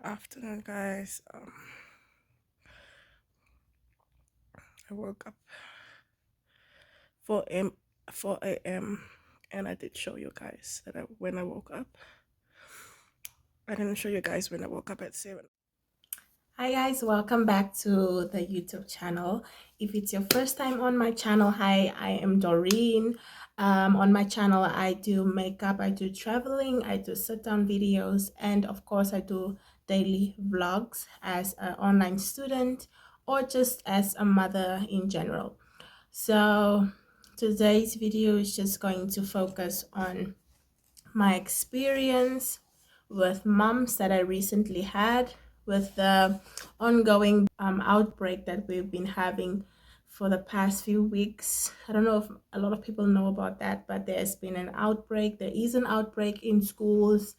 Afternoon, guys. I woke up 4 a.m. 4 a.m. and I did show you guys that when I woke up. I didn't show you guys when I woke up at 7. Hi guys, welcome back to the YouTube channel. If it's your first time on my channel, hi, I am Doreen. On my channel, I do makeup, I do traveling, I do sit-down videos, and of course, I do daily vlogs as an online student or just as a mother in general. So today's video is just going to focus on my experience with mumps that I recently had, with the ongoing outbreak that we've been having for the past few weeks. I don't know if a lot of people know about that, but there's been an outbreak. There is an outbreak in schools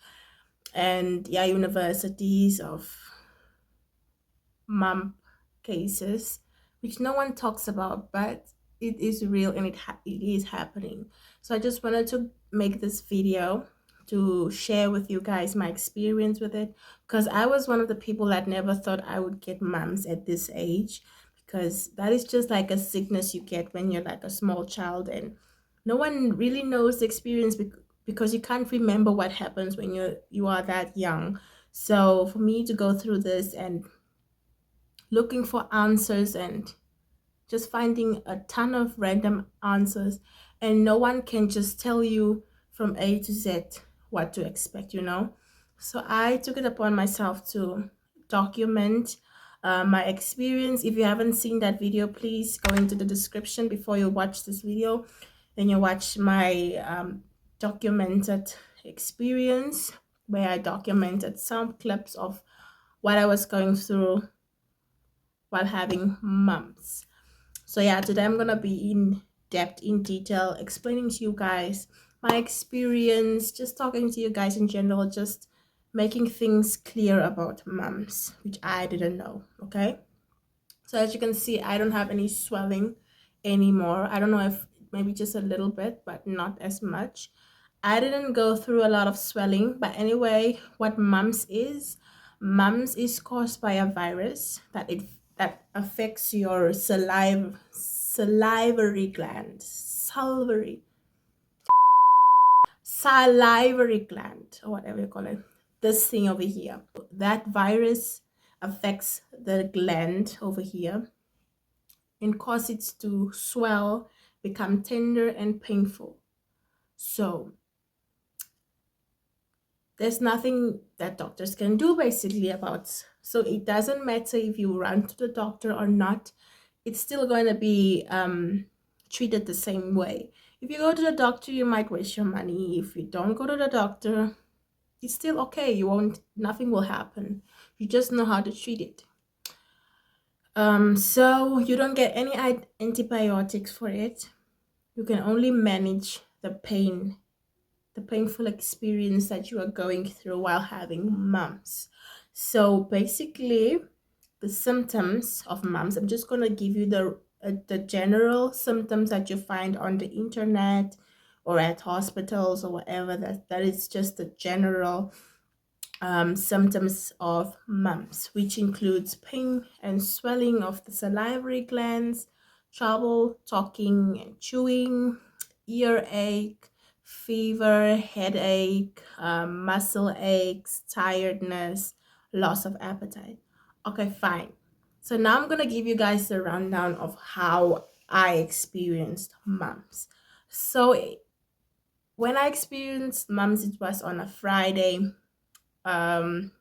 and universities of mump cases, which no one talks about, but it is real and it is happening. So I just wanted to make this video to share with you guys my experience with it, because I was one of the people that never thought I would get mumps at this age, because that is just like a sickness you get when you're like a small child, and no one really knows the experience because you can't remember what happens when you are that young. So for me to go through this and looking for answers and just finding a ton of random answers, and no one can just tell you from A to Z what to expect. So I took it upon myself to document my experience. If you haven't seen that video, please go into the description before you watch this video, then you watch my documented experience, where I documented some clips of what I was going through while having mumps. So yeah, today I'm gonna be in depth, in detail, explaining to you guys my experience, just talking to you guys in general, just making things clear about mumps, which I didn't know. Okay, so as you can see, I don't have any swelling anymore. I don't know if maybe just a little bit, but not as much. I didn't go through a lot of swelling, but anyway, what mumps is caused by a virus that affects your salivary gland, salivary gland, or whatever you call it. This thing over here, that virus affects the gland over here and cause it to swell, become tender and painful. So there's nothing that doctors can do basically about. So it doesn't matter if you run to the doctor or not, it's still going to be treated the same way. If you go to the doctor, you might waste your money. If you don't go to the doctor, it's still okay. Nothing will happen. You just know how to treat it. So you don't get any antibiotics for it. You can only manage the pain, the painful experience that you are going through while having mumps. So basically, the symptoms of mumps, I'm just going to give you the general symptoms that you find on the internet or at hospitals or whatever. That is just the general symptoms of mumps, which includes pain and swelling of the salivary glands, trouble talking and chewing, earache, fever, headache, muscle aches, tiredness, loss of appetite. Okay, fine. So now I'm gonna give you guys the rundown of how I experienced mumps. So when I experienced mumps, it was on um,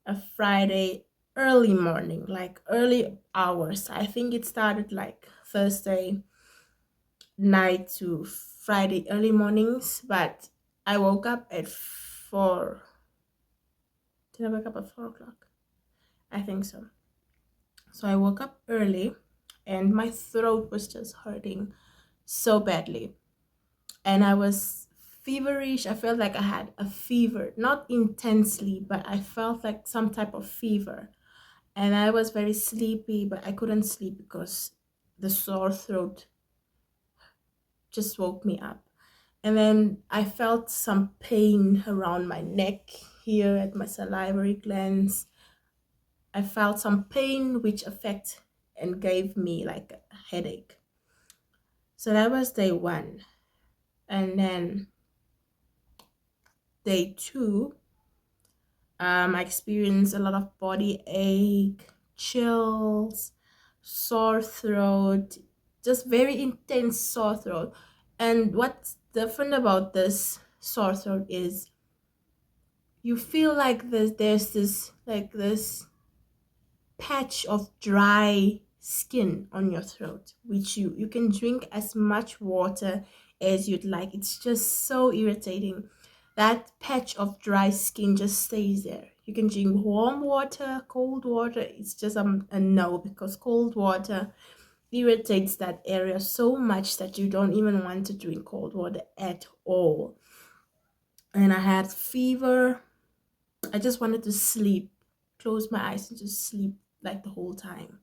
a Friday early morning, like early hours. I think it started like Thursday night to Friday early mornings, but I woke up at 4. Did I wake up at 4 o'clock? I think so. So I woke up early and my throat was just hurting so badly. And I was feverish. I felt like I had a fever, not intensely, but I felt like some type of fever. And I was very sleepy, but I couldn't sleep because the sore throat just woke me up. And then I felt some pain around my neck here at my salivary glands. I felt some pain which affect and gave me like a headache. So that was day 1. And then day 2, I experienced a lot of body ache, chills, sore throat, just very intense sore throat. And what's different about this sore throat is you feel like there's this patch of dry skin on your throat, which you can drink as much water as you'd like. It's just so irritating. That patch of dry skin just stays there. You can drink warm water, cold water. It's just a no, because cold water irritates that area so much that you don't even want to drink cold water at all. And I had fever. I just wanted to sleep, close my eyes and just sleep like the whole time.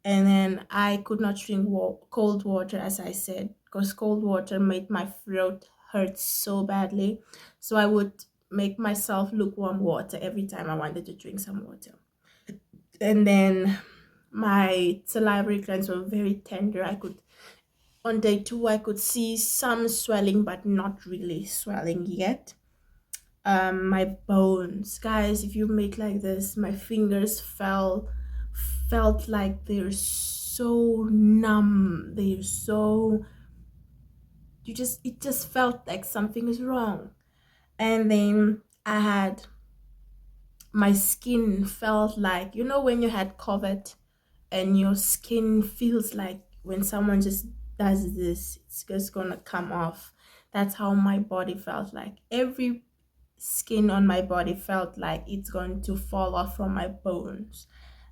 And then I could not drink cold water, as I said, because cold water made my throat hurt so badly. So I would make myself lukewarm water every time I wanted to drink some water. And then my salivary glands were very tender. On day 2, I could see some swelling, but not really swelling yet. My bones, guys, if you make like this, my fingers felt like they're so numb. It just felt like something is wrong. And then I had, my skin felt like, when you had COVID and your skin feels like when someone just does this, it's just gonna come off. That's how my body felt like. Every skin on my body felt like it's going to fall off from my bones.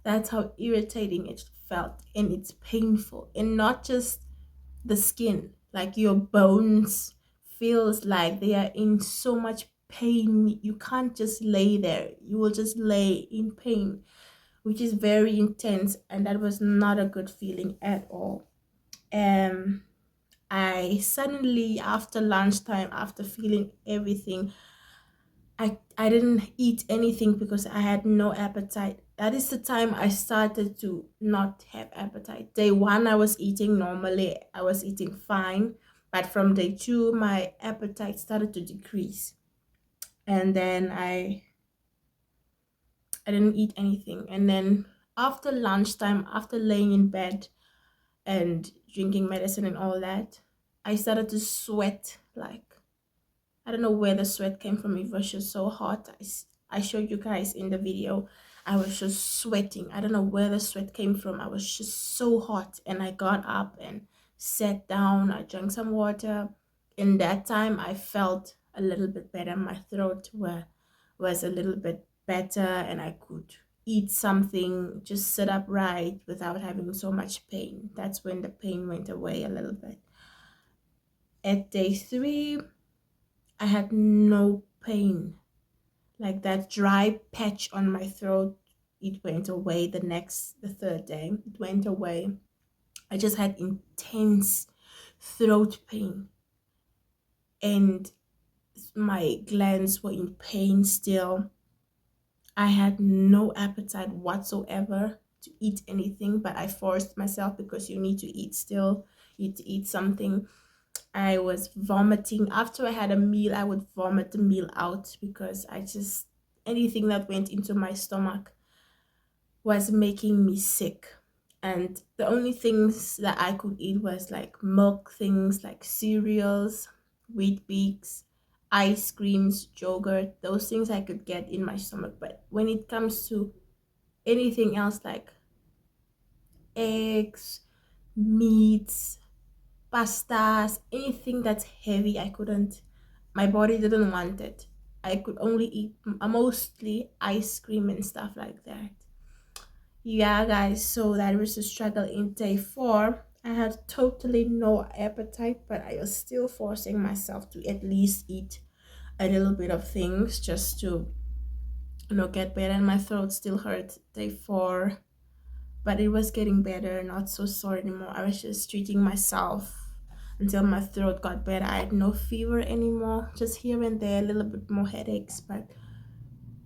That's how irritating it felt, and it's painful. And not just the skin, like your bones feels like they are in so much pain. You can't just lay there. You will just lay in pain, which is very intense, and that was not a good feeling at all. I suddenly, after lunchtime, after feeling everything, I didn't eat anything because I had no appetite. That is the time I started to not have appetite. Day 1, I was eating normally, I was eating fine, but from day 2, my appetite started to decrease. And then I didn't eat anything. And then after lunchtime, after laying in bed and drinking medicine and all that, I started to sweat. Like, I don't know where the sweat came from. It was just so hot. I showed you guys in the video. I was just sweating. I don't know where the sweat came from. I was just so hot. And I got up and sat down. I drank some water. In that time, I felt a little bit better. My throat was a little bit better, and I could eat something, just sit upright without having so much pain. That's when the pain went away a little bit. At day 3, I had no pain. Like that dry patch on my throat, it went away. The 3rd day, it went away. I just had intense throat pain, and my glands were in pain still. I had no appetite whatsoever to eat anything, but I forced myself because you need to eat still. You need to eat something. I was vomiting. After I had a meal, I would vomit the meal out because anything that went into my stomach was making me sick. And the only things that I could eat was like milk things, like cereals, wheat bix, ice creams, yogurt. Those things I could get in my stomach. But when it comes to anything else, like eggs, meats, pastas, anything that's heavy, I couldn't. My body didn't want it. I could only eat mostly ice cream and stuff like that. Yeah, guys, so that was the struggle in day 4. I had totally no appetite, but I was still forcing myself to at least eat a little bit of things just to, get better. And my throat still hurt day 4, but it was getting better, not so sore anymore. I was just treating myself until my throat got better. I had no fever anymore, just here and there, a little bit more headaches, but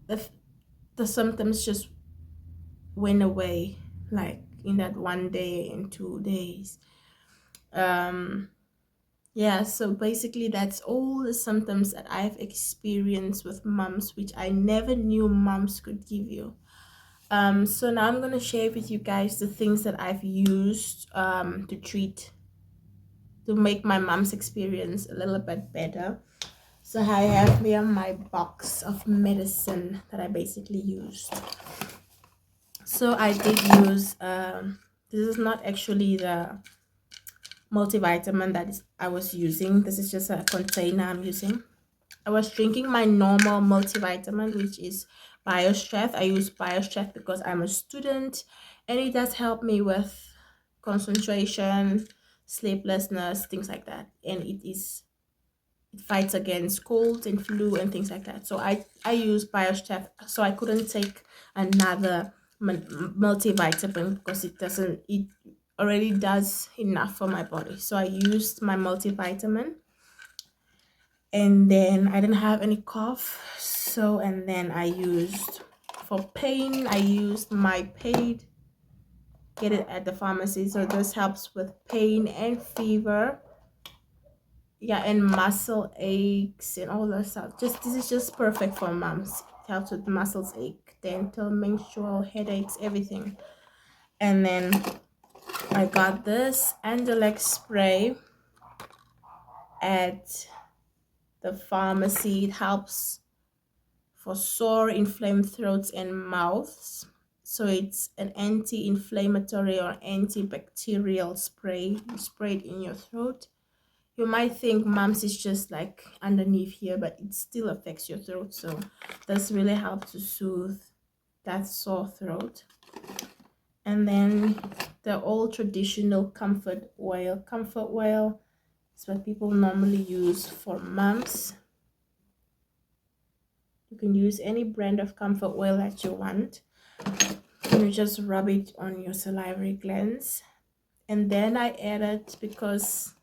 the symptoms just went away, like in that 1 day and 2 days. um yeah, so basically that's all the symptoms that I've experienced with mumps, which I never knew mumps could give you. So now I'm gonna share with you guys the things that I've used to make my mom's experience a little bit better. So I have here my box of medicine that I basically used. So I did use this is not actually the multivitamin I was using. This is just a container I'm using. I was drinking my normal multivitamin, which is BioStrength. I use BioStrength because I'm a student, and it does help me with concentration, sleeplessness, things like that. And it fights against colds and flu and things like that. So I use BioStrength. So I couldn't take another multivitamin because it already does enough for my body. So I used my multivitamin, and then I didn't have any cough. So, and then I used, for pain, I used my paid, get it at the pharmacy. So this helps with pain and fever, yeah, and muscle aches and all that stuff. Just this is just perfect for moms. It helps with muscles ache, dental, menstrual headaches, everything. And then I got this Andalex spray at the pharmacy. It helps for sore, inflamed throats and mouths. So it's an anti-inflammatory or antibacterial spray. You spray it in your throat. You might think mumps is just like underneath here, but it still affects your throat. So this really helps to soothe that sore throat. And then the old traditional comfort oil. Comfort oil is what people normally use for mumps. You can use any brand of comfort oil that you want. You just rub it on your salivary glands. And then I added, because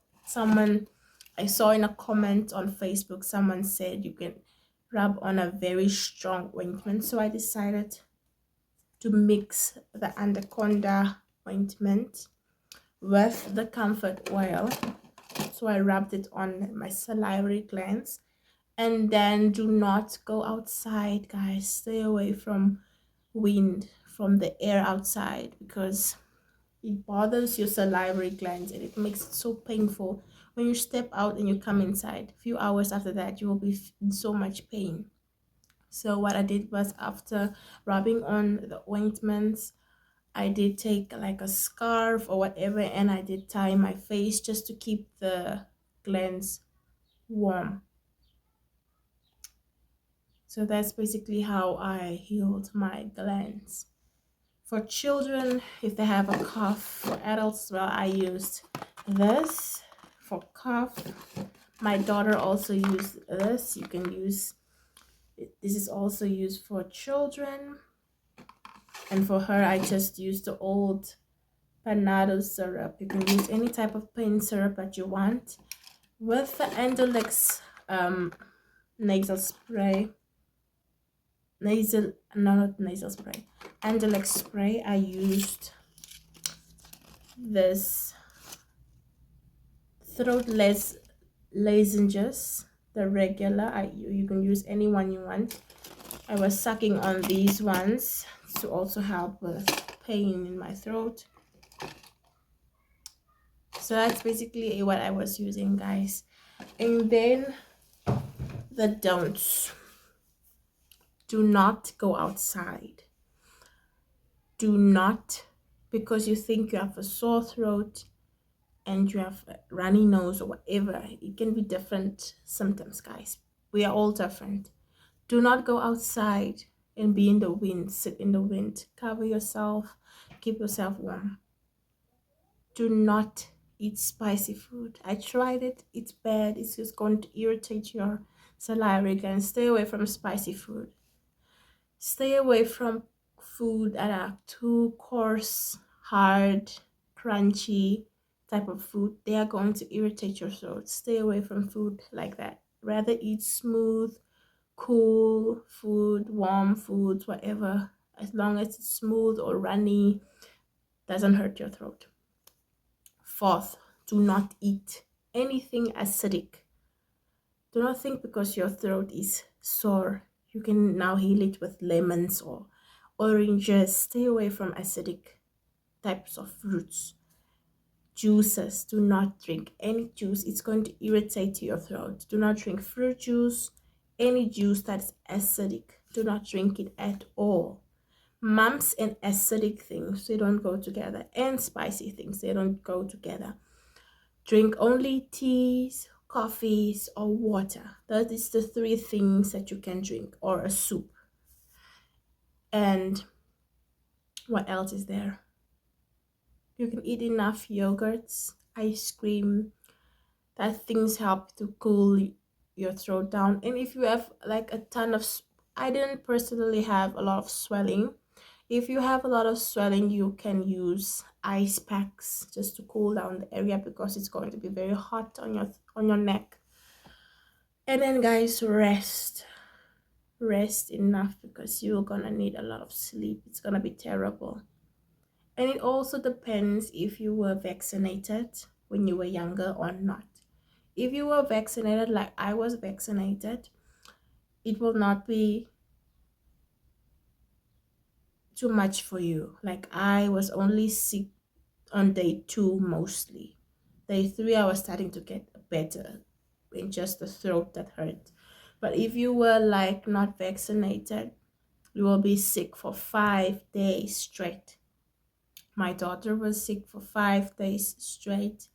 I saw in a comment on Facebook, someone said you can rub on a very strong ointment. So I decided to mix the anaconda ointment with the comfort oil. So I rubbed it on my salivary glands. And then do not go outside, guys. Stay away from wind, from the air outside, because it bothers your salivary glands and it makes it so painful. When you step out and you come inside, a few hours after that, you will be in so much pain. So what I did was, after rubbing on the ointments, I did take like a scarf or whatever, and I did tie my face just to keep the glands warm. So that's basically how I healed my glands. For children, if they have a cough, for adults, well, I used this for cough. My daughter also used this. You can use, this is also used for children. And for her, I just used the old Panado syrup. You can use any type of pain syrup that you want. With the Andalex nasal spray, not nasal spray, Andalex spray, I used this throatless lozenges, the regular. You can use any one you want. I was sucking on these ones to also help with pain in my throat. So that's basically what I was using, guys. And then the don'ts. Do not go outside. Do not, because you think you have a sore throat and you have a runny nose or whatever. It can be different symptoms, guys. We are all different. Do not go outside and be in the wind. Sit in the wind. Cover yourself. Keep yourself warm. Do not eat spicy food. I tried it. It's bad. It's just going to irritate your salivary glands. Stay away from spicy food. Stay away from food that are too coarse, hard, crunchy type of food. They are going to irritate your throat. Stay away from food like that. Rather eat smooth, cool food, warm foods, whatever, as long as it's smooth or runny, doesn't hurt your throat. Fourth, do not eat anything acidic. Do not think because your throat is sore, you can now heal it with lemons or oranges. Stay away from acidic types of fruits. Juices, do not drink any juice, it's going to irritate your throat. Do not drink fruit juice, any juice that's acidic, do not drink it at all. Mumps and acidic things, they don't go together, and spicy things, they don't go together. Drink only teas, coffees, or water. That is the three things that you can drink, or a soup. And what else is there? You can eat enough yogurts, ice cream. That things help to cool your throat down. And if you have like a ton of, I didn't personally have a lot of swelling. If you have a lot of swelling, you can use ice packs just to cool down the area, because it's going to be very hot on your neck. And then guys, rest enough, because you're gonna need a lot of sleep. It's gonna be terrible. And it also depends if you were vaccinated when you were younger or not. If you were vaccinated like I was vaccinated, it will not be too much for you. Like, I was only sick on day 2 mostly. Day 3 I was starting to get better, in just the throat that hurt. But if you were like not vaccinated, you will be sick for 5 days straight. My daughter was sick for 5 days straight.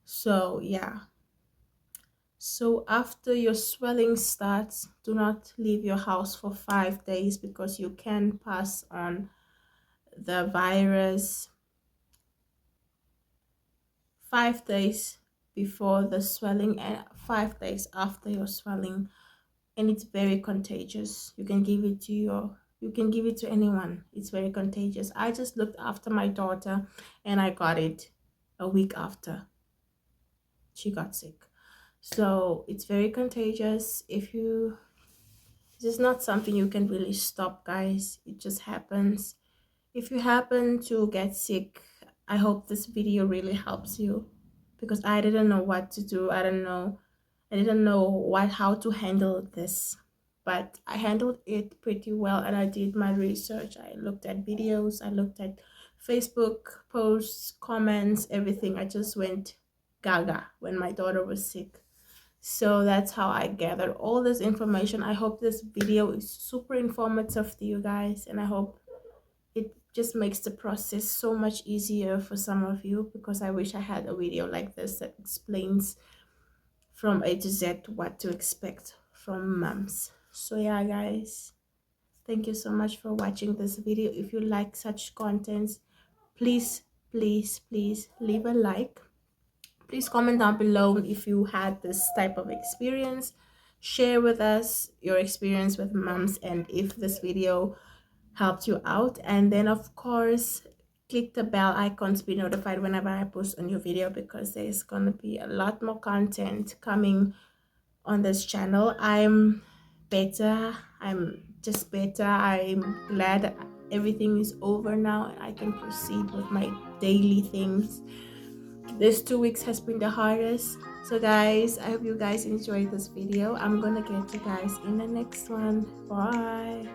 So yeah. So after your swelling starts, do not leave your house for 5 days, because you can pass on the virus 5 days before the swelling and 5 days after your swelling. And it's very contagious. You can give it to anyone. It's very contagious. I just looked after my daughter and I got it a week after she got sick. So it's very contagious. This is not something you can really stop, guys. It just happens. If you happen to get sick, I hope this video really helps you, because I didn't know what to do. I didn't know how to handle this, but I handled it pretty well, and I did my research. I looked at videos, I looked at Facebook posts, comments, everything. I just went gaga when my daughter was sick. So that's how I gathered all this information. I hope this video is super informative to you guys, and I hope it just makes the process so much easier for some of you, because I wish I had a video like this that explains from A to Z what to expect from mumps. So yeah guys, thank you so much for watching this video. If you like such contents, please leave a like. Please comment down below if you had this type of experience. Share with us your experience with mumps, and if this video helped you out. And then of course, click the bell icon to be notified whenever I post a new video, because there's gonna be a lot more content coming on this channel. I'm better. I'm just better. I'm glad that everything is over now and I can proceed with my daily things. This 2 weeks has been the hardest. So guys, I hope you guys enjoyed this video. I'm gonna get you guys in the next one. Bye.